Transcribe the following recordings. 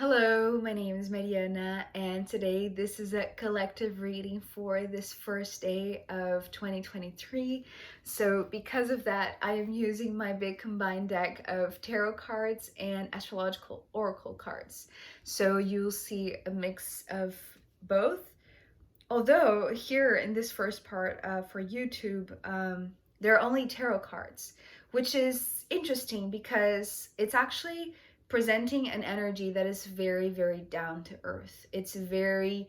Hello, my name is Mariana, and today this is a collective reading for this first day of 2023. So, because of that, I am using my big combined deck of tarot cards and astrological oracle cards. So, you'll see a mix of both. Although, here in this first part for YouTube, there are only tarot cards, which is interesting because it's actually presenting an energy that is very, very down to earth. It's very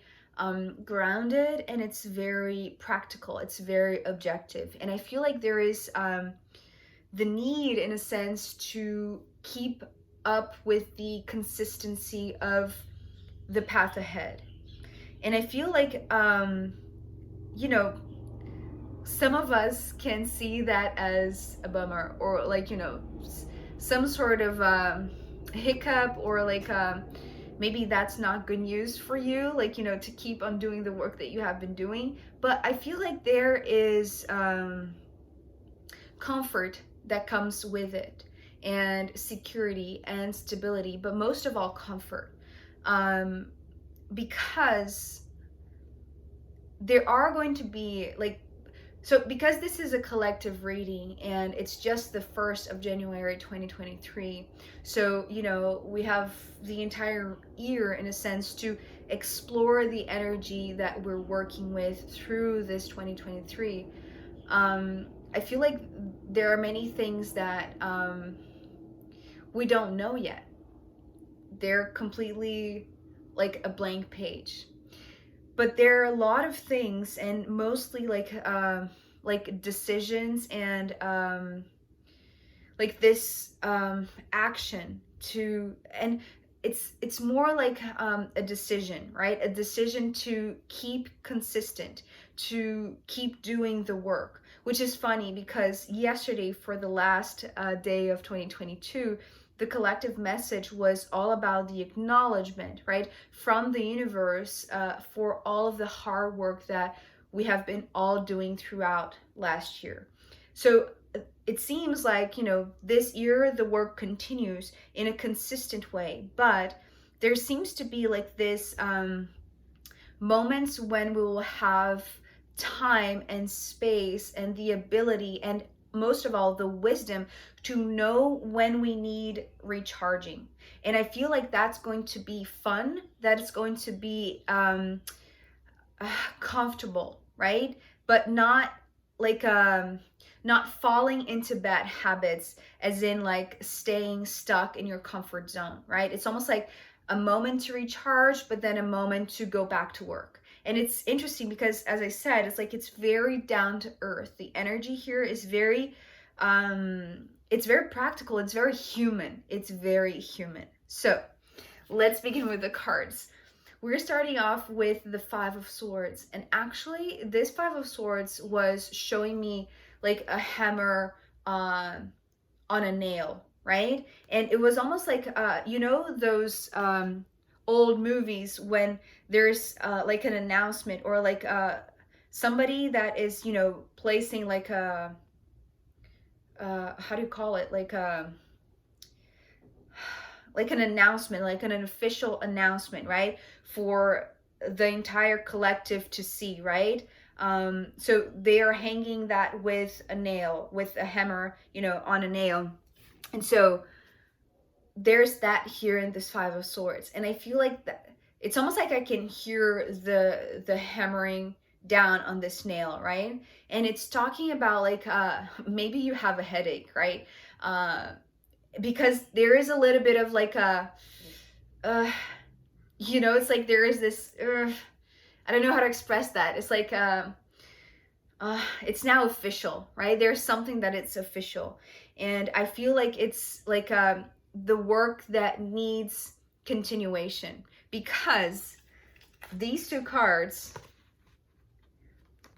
grounded and it's very practical. It's very objective. And I feel like there is the need, in a sense, to keep up with the consistency of the path ahead. And I feel like, you know, some of us can see that as a bummer, or like, some sort of hiccup, or like maybe that's not good news for you, like, to keep on doing the work that you have been doing. But I feel like there is comfort that comes with it, and security and stability, but most of all comfort, because there are going to be because this is a collective reading and it's just the 1st of January 2023. So, we have the entire year, in a sense, to explore the energy that we're working with through this 2023. I feel like there are many things that we don't know yet. They're completely like a blank page. But there are a lot of things, and mostly like decisions and like this action to, and it's more like a decision, right? A decision to keep consistent, to keep doing the work, which is funny because yesterday, for the last day of 2022, the collective message was all about the acknowledgement, right, from the universe for all of the hard work that we have been all doing throughout last year. So it seems like, this year the work continues in a consistent way, but there seems to be like this moments when we will have time and space and the ability, and most of all the wisdom, to know when we need recharging. And I feel like that's going to be fun, that it's going to be comfortable, right? But not like not falling into bad habits, as in like staying stuck in your comfort zone, right? It's almost like a moment to recharge, but then a moment to go back to work. And it's interesting because, as I said, it's like it's very down to earth. The energy here is very it's very practical, it's very human. It's very human. So let's begin with the cards. We're starting off with the 5 of Swords, and actually this 5 of Swords was showing me like a hammer on a nail, right? And it was almost like those old movies when there's like an announcement, or like somebody that is placing like a how do you call it, like an announcement, like an official announcement, right, for the entire collective to see, right? So they are hanging that with a nail, with a hammer, on a nail. And so there's that here in this 5 of Swords. And I feel like that it's almost like I can hear the hammering down on this nail, right? And it's talking about like maybe you have a headache, right? Because there is a little bit of like a it's like there is this I don't know how to express that. It's like it's now official, right? There's something that it's official. And I feel like it's like the work that needs continuation, because these 2 cards,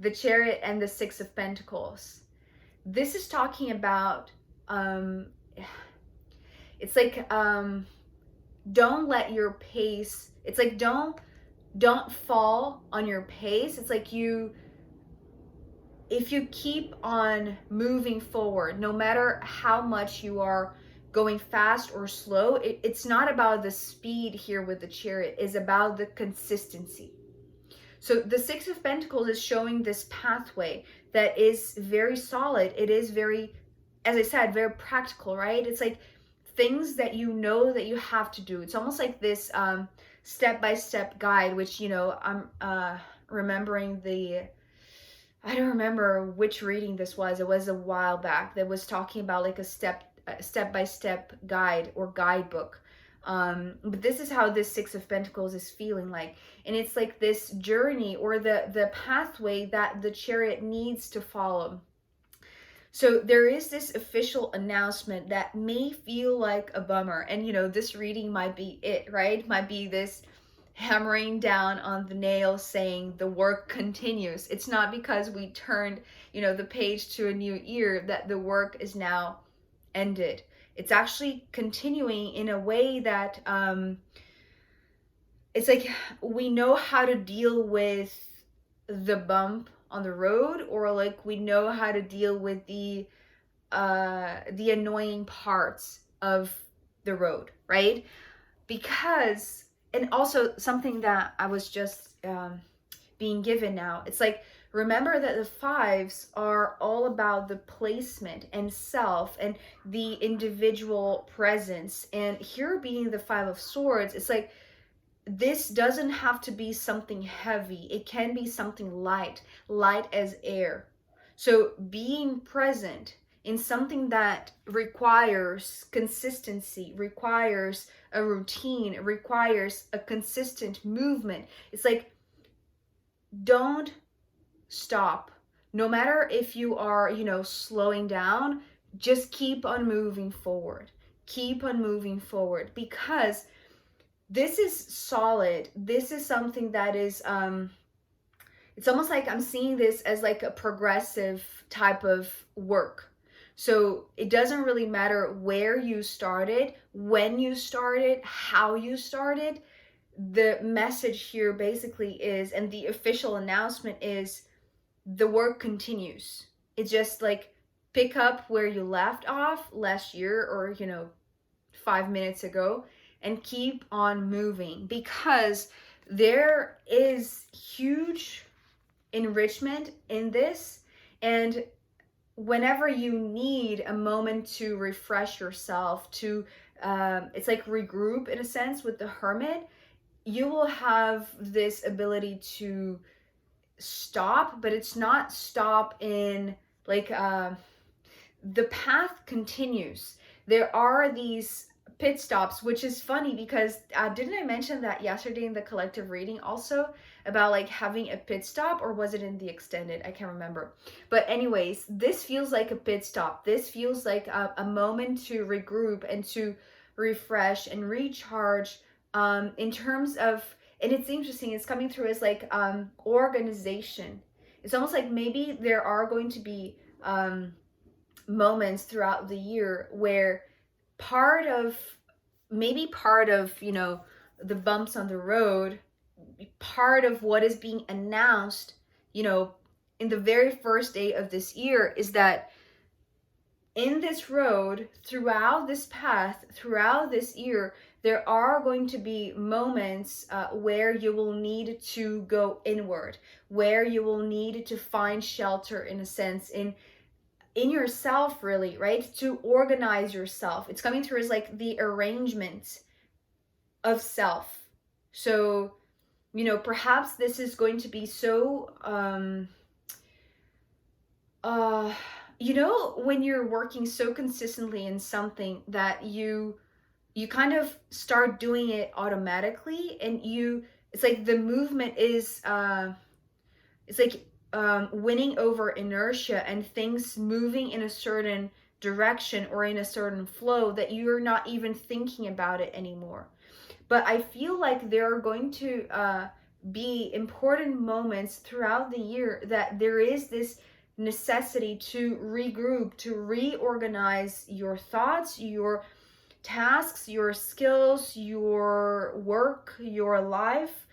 the Chariot and the 6 of Pentacles, this is talking about it's like don't let your pace, it's like don't fall on your pace. It's like if you keep on moving forward, no matter how much you are going fast or slow. It's not about the speed here with the Chariot, it's about the consistency. So the Six of Pentacles is showing this pathway that is very solid. It is very, as I said, very practical, right? It's like things that you know that you have to do. It's almost like this step-by-step guide, which, you know, I'm remembering I don't remember which reading this was. It was a while back that was talking about like a step-by-step guide or guidebook. But this is how this Six of Pentacles is feeling like. And it's like this journey or the pathway that the Chariot needs to follow. So there is this official announcement that may feel like a bummer. And, you know, this reading might be it, right? Might be this hammering down on the nail saying the work continues. It's not because we turned, you know, the page to a new year that the work is now ended. It's actually continuing in a way that it's like we know how to deal with the bump on the road, or like we know how to deal with the annoying parts of the road, right? Because, and also something that I was just being given now, it's like, remember that the fives are all about the placement and self and the individual presence. And here being the Five of Swords, it's like, this doesn't have to be something heavy. It can be something light as air. So being present in something that requires consistency, requires a routine, requires a consistent movement. It's like, don't stop. No matter if you are, you know, slowing down, just keep on moving forward. Keep on moving forward, because this is solid. This is something that is it's almost like I'm seeing this as like a progressive type of work. So it doesn't really matter where you started, when you started, how you started. The message here basically is, and the official announcement is, the work continues. It's just like pick up where you left off last year, or, you know, 5 minutes ago, and keep on moving, because there is huge enrichment in this. And whenever you need a moment to refresh yourself, to it's like regroup in a sense with the Hermit, you will have this ability to stop, but it's not stop in like the path continues. There are these pit stops, which is funny because didn't I mention that yesterday in the collective reading also about like having a pit stop, or was it in the extended? I can't remember. But anyways, this feels like a pit stop. This feels like a moment to regroup and to refresh and recharge in terms of, and it's interesting, it's coming through as like organization. It's almost like maybe there are going to be moments throughout the year where part of, you know, the bumps on the road, part of what is being announced, you know, in the very first day of this year is that in this road, throughout this path, throughout this year, there are going to be moments where you will need to go inward, where you will need to find shelter, in a sense, in yourself, really, right? To organize yourself. It's coming through as like the arrangement of self. So, you know, perhaps this is going to be so, you know, when you're working so consistently in something that you kind of start doing it automatically, and it's like the movement is, it's like winning over inertia and things moving in a certain direction or in a certain flow that you're not even thinking about it anymore. But I feel like there are going to be important moments throughout the year that there is this necessity to regroup, to reorganize your thoughts, your tasks, your skills, your work, your life,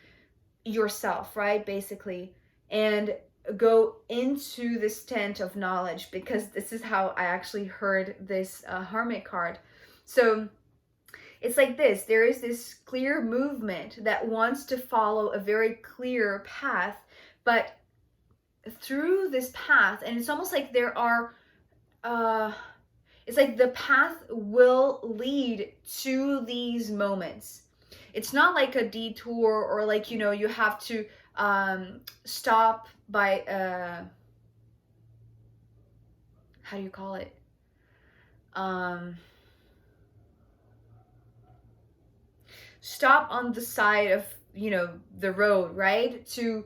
yourself, right? Basically. And go into this tent of knowledge, because this is how I actually heard this Hermit card. So it's like this. There is this clear movement that wants to follow a very clear path, but through this path, and it's almost like there are it's like the path will lead to these moments. It's not like a detour, or like, you know, you have to stop by how do you call it, stop on the side of, you know, the road, right, to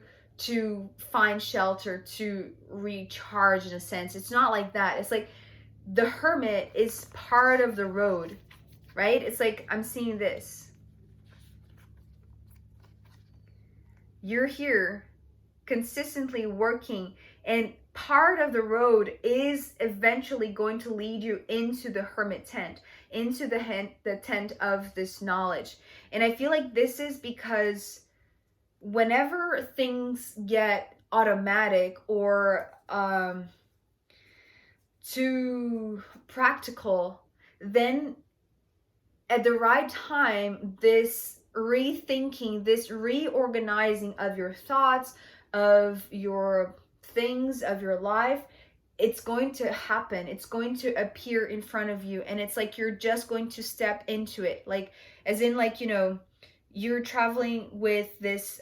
find shelter, to recharge in a sense. It's not like that. It's like the hermit is part of the road, right? It's like, I'm seeing this. You're here consistently working, and part of the road is eventually going to lead you into the hermit tent, into the tent of this knowledge. And I feel like this is because whenever things get automatic or too practical, then at the right time, this rethinking, this reorganizing of your thoughts, of your things, of your life, it's going to happen. It's going to appear in front of you, and it's like you're just going to step into it. Like, as in, like, you know, you're traveling with this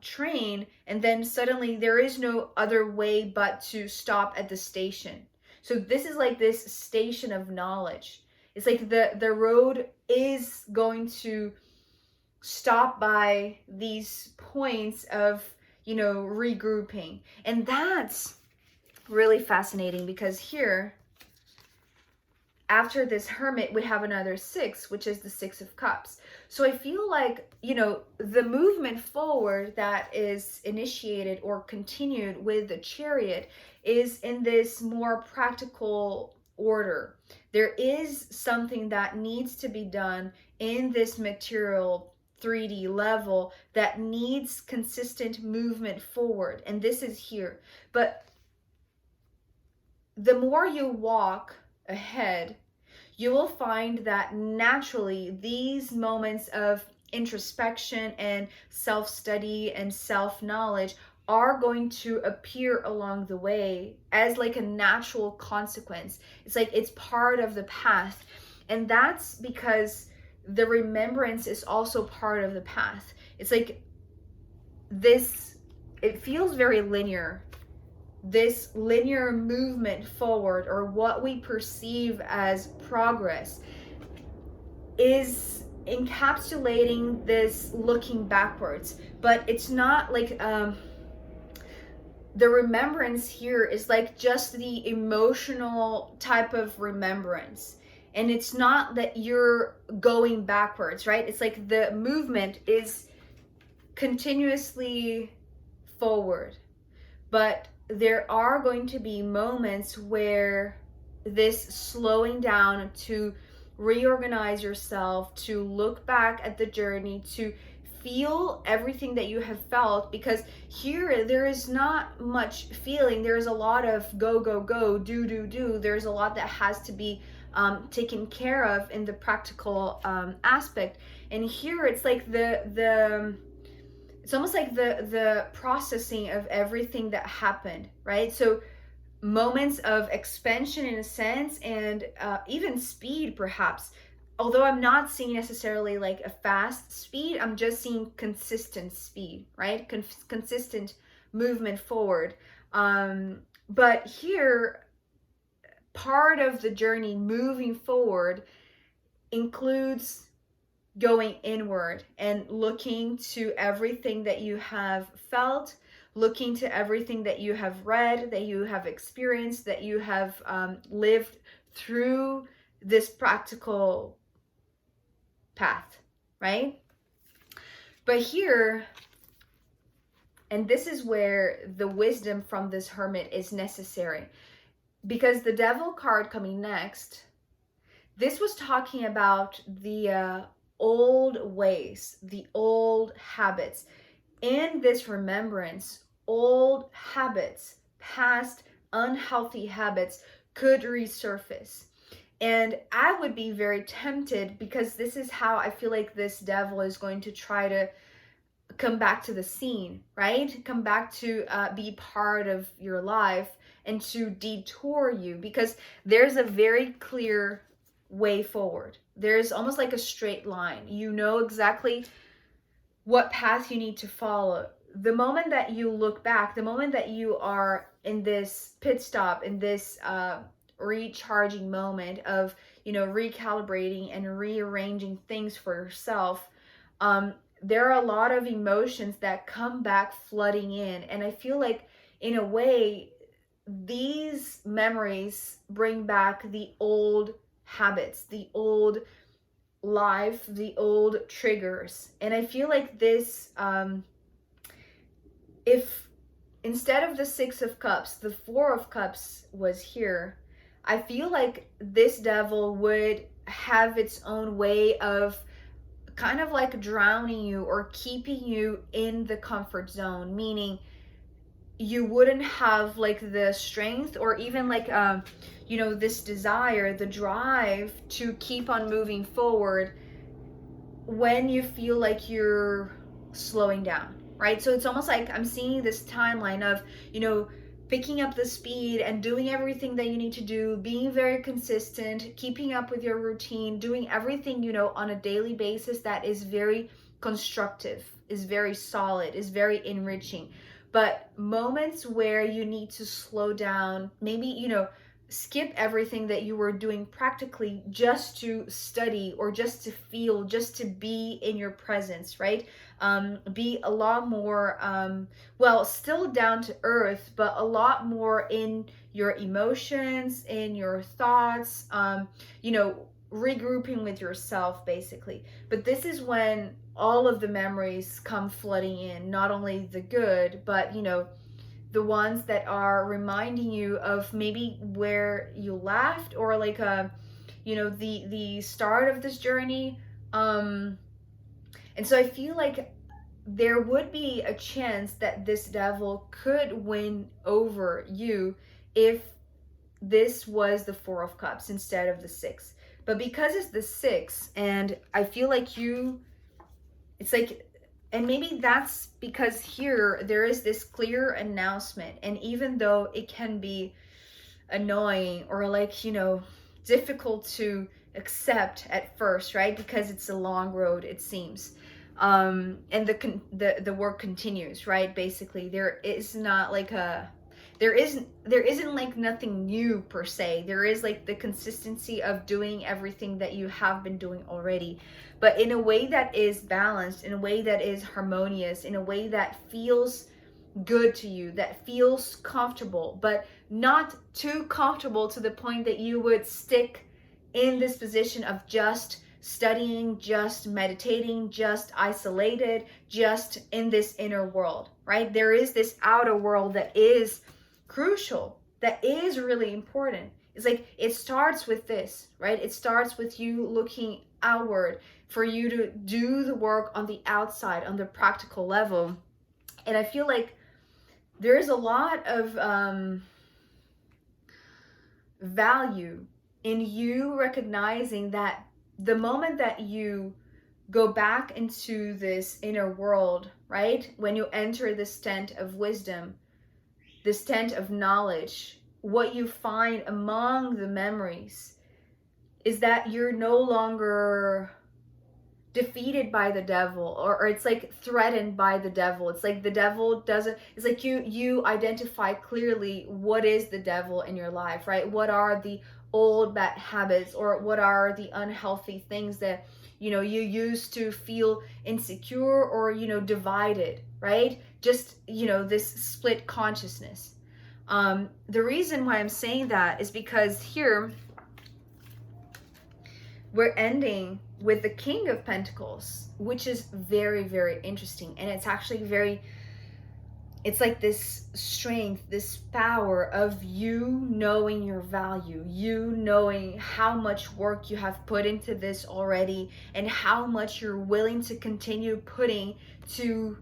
train, and then suddenly there is no other way but to stop at the station. So this is like this station of knowledge. It's like the road is going to stop by these points of, you know, regrouping. And that's really fascinating, because here, after this hermit, we have another 6, which is the 6 of Cups. So I feel like, you know, the movement forward that is initiated or continued with the Chariot is in this more practical order. There is something that needs to be done in this material 3D level that needs consistent movement forward. And this is here. But the more you walk ahead, you will find that naturally these moments of introspection and self-study and self-knowledge are going to appear along the way as like a natural consequence. It's like it's part of the path. And that's because the remembrance is also part of the path. It's like this, it feels very linear. This linear movement forward, or what we perceive as progress, is encapsulating this looking backwards. But it's not like the remembrance here is like just the emotional type of remembrance. And it's not that you're going backwards, right? It's like the movement is continuously forward. But there are going to be moments where this slowing down to reorganize yourself, to look back at the journey, to feel everything that you have felt, because here there is not much feeling. There's a lot of go, go, go, do, do, do. There's a lot that has to be taken care of in the practical aspect. And here it's like it's almost like the processing of everything that happened, right? So moments of expansion in a sense, and even speed perhaps. Although I'm not seeing necessarily like a fast speed, I'm just seeing consistent speed, right? Consistent movement forward. But here, part of the journey moving forward includes going inward and looking to everything that you have felt, looking to everything that you have read, that you have experienced, that you have lived through this practical path, right? But here, and this is where the wisdom from this hermit is necessary, because the Devil card coming next, this was talking about the old ways, the old habits. In this remembrance, old habits, past unhealthy habits could resurface. And I would be very tempted, because this is how I feel like this devil is going to try to come back to the scene, right? Come back to be part of your life and to detour you, because there's a very clear way forward. There's almost like a straight line. You know exactly what path you need to follow. The moment that you look back, the moment that you are in this pit stop, in this recharging moment of, recalibrating and rearranging things for yourself, there are a lot of emotions that come back flooding in. And I feel like, in a way, these memories bring back the old habits, the old life, the old triggers. And I feel like this, if instead of the Six of Cups, the Four of Cups was here, I feel like this devil would have its own way of kind of like drowning you or keeping you in the comfort zone, meaning you wouldn't have like the strength or even like this desire, the drive to keep on moving forward when you feel like you're slowing down, right? So it's almost like I'm seeing this timeline of, picking up the speed and doing everything that you need to do, being very consistent, keeping up with your routine, doing everything, on a daily basis that is very constructive, is very solid, is very enriching. But moments where you need to slow down, maybe, skip everything that you were doing practically just to study or just to feel, just to be in your presence, right? Be a lot more, still down to earth, but a lot more in your emotions, in your thoughts, regrouping with yourself, basically. But this is when all of the memories come flooding in, not only the good, but, the ones that are reminding you of maybe where you laughed, or like the start of this journey. And so I feel like there would be a chance that this devil could win over you if this was the Four of Cups instead of the Six. But because it's the Six, and I feel like it's like, and maybe that's because here there is this clear announcement. And even though it can be annoying or like, difficult to accept at first, right? Because it's a long road, it seems. And the work continues, right? Basically, there isn't like nothing new per se. There is like the consistency of doing everything that you have been doing already, but in a way that is balanced, in a way that is harmonious, in a way that feels good to you, that feels comfortable, but not too comfortable to the point that you would stick in this position of just studying, just meditating, just isolated, just in this inner world, right? There is this outer world that is crucial, that is really important. It's like it starts with this, right? It starts with you looking outward, for you to do the work on the outside, on the practical level. And I feel like there's a lot of value in you recognizing that the moment that you go back into this inner world, right? When you enter this tent of wisdom, this tent of knowledge, what you find among the memories is that you're no longer defeated by the devil, or it's like threatened by the devil. It's like the devil doesn't, it's like you identify clearly what is the devil in your life, right? What are the old bad habits, or what are the unhealthy things that you used to feel insecure or divided, right? Just this split consciousness. The reason why I'm saying that is because here we're ending with the King of Pentacles, which is very, very interesting. And it's actually it's like this strength, this power of you knowing your value, you knowing how much work you have put into this already, and how much you're willing to continue putting to,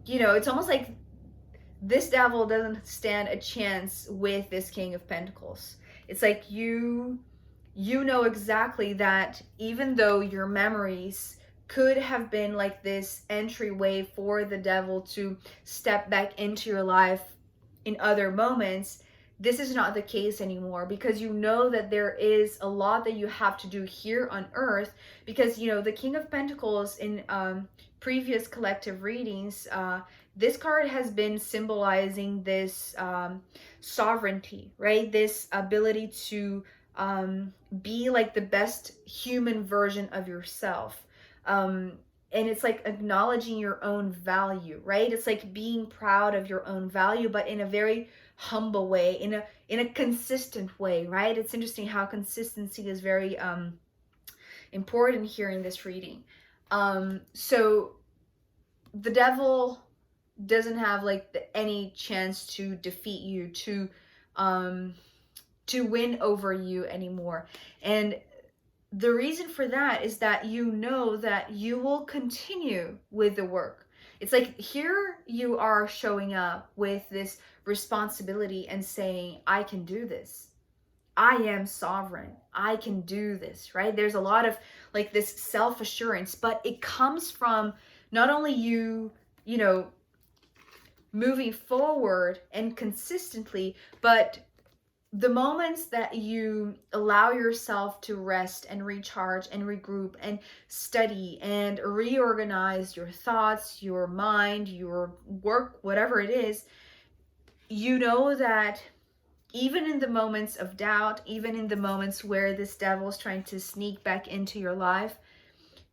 it's almost like this devil doesn't stand a chance with this King of Pentacles. It's like you you know exactly that even though your memories could have been like this entryway for the devil to step back into your life in other moments, this is not the case anymore, because you know that there is a lot that you have to do here on earth. Because you know the King of Pentacles in previous collective readings, this card has been symbolizing this sovereignty, right? This ability to be like the best human version of yourself. And it's like acknowledging your own value, right? It's like being proud of your own value, but in a very humble way, in a consistent way, right? It's interesting how consistency is very important here in this reading. So the devil doesn't have like any chance to defeat you, to win over you anymore. And the reason for that is that you know that you will continue with the work. It's like here you are showing up with this responsibility and saying, I can do this. I am sovereign. I can do this, right? There's a lot of like this self-assurance, but it comes from not only you, you know, moving forward and consistently, but the moments that you allow yourself to rest and recharge and regroup and study and reorganize your thoughts, your mind, your work, whatever it is, you know that even in the moments of doubt, even in the moments where this devil is trying to sneak back into your life,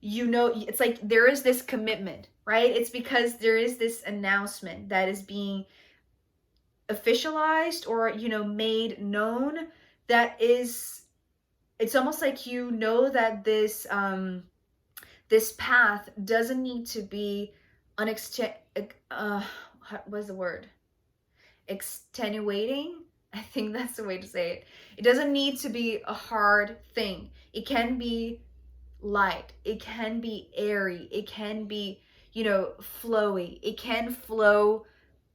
you know, it's like there is this commitment, right? It's because there is this announcement that is being officialized or, you know, made known, that is, it's almost like you know that this path doesn't need to be what's the word, extenuating. I think that's the way to say it. It doesn't need to be a hard thing. It can be light, it can be airy, it can be, you know, flowy. It can flow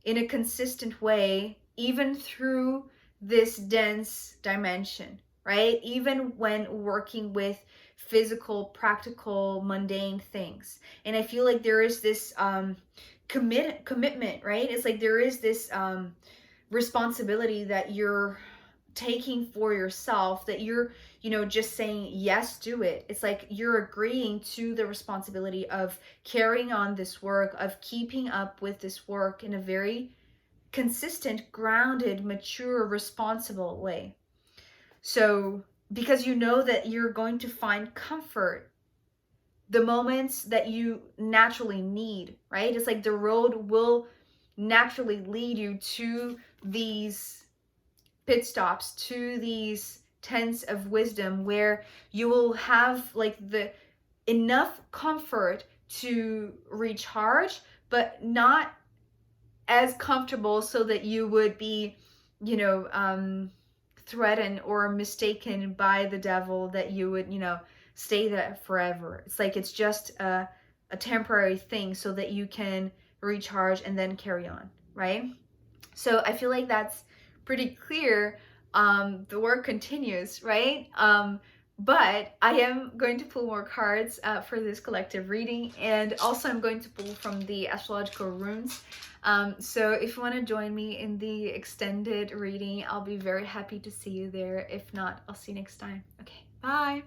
in a consistent way, even through this dense dimension, right? Even when working with physical, practical, mundane things. And I feel like there is this commitment, right? It's like there is this responsibility that you're taking for yourself, that you're, you know, just saying yes, do it. It's like you're agreeing to the responsibility of carrying on this work, of keeping up with this work in a very consistent, grounded, mature, responsible way. So because you know that you're going to find comfort the moments that you naturally need, right? It's like the road will naturally lead you to these pit stops, to these tents of wisdom, where you will have like the enough comfort to recharge, but not as comfortable so that you would be, you know, threatened or mistaken by the devil, that you would, you know, stay there forever. It's like it's just a temporary thing so that you can recharge and then carry on, right? So I feel like that's pretty clear. The work continues, right? But I am going to pull more cards for this collective reading, and also I'm going to pull from the astrological runes. So if you want to join me in the extended reading, I'll be very happy to see you there. If not, I'll see you next time. Okay, bye.